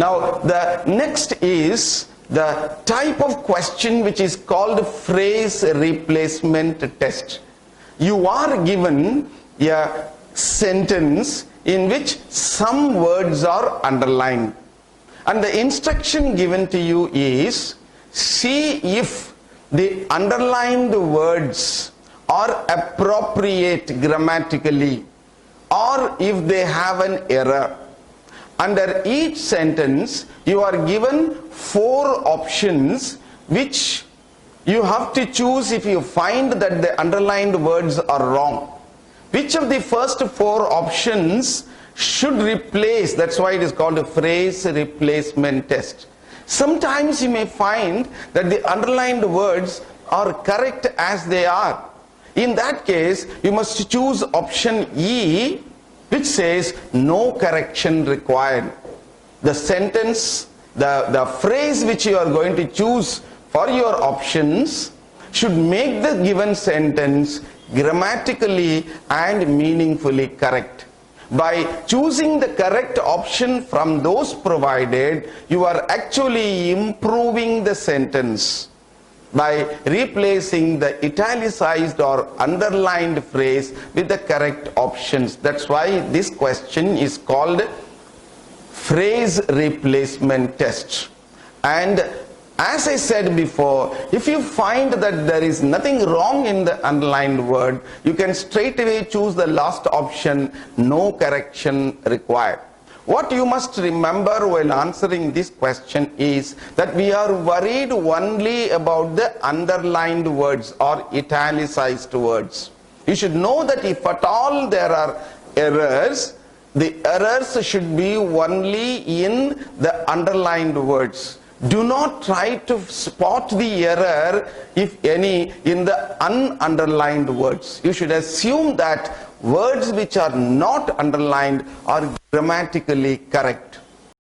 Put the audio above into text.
Now the next is the type of question which is called phrase replacement test. You are given a sentence in which some words are underlined, and the instruction given to you is, see if the underlined words are appropriate grammatically or if they have an error. Under each sentence you are given 4 options which you have to choose if you find that the underlined words are wrong. Which of the first 4 options should replace? That's why it is called a phrase replacement test. Sometimes you may find that the underlined words are correct as they are. In that case, you must choose option E, which says no correction required. The sentence, the phrase which you are going to choose for your options should make the given sentence grammatically and meaningfully correct. By choosing the correct option from those provided, you are actually improving the sentence by replacing the italicized or underlined phrase with the correct options. That's why this question is called phrase replacement test. And as I said before, if you find that there is nothing wrong in the underlined word, you can straight away choose the last option, no correction required. What you must remember while answering this question is that we are worried only about the underlined words or italicized words. You should know that if at all there are errors, the errors should be only in the underlined words. Do not try to spot the error, if any, in the ununderlined words. You should assume that words which are not underlined are grammatically correct.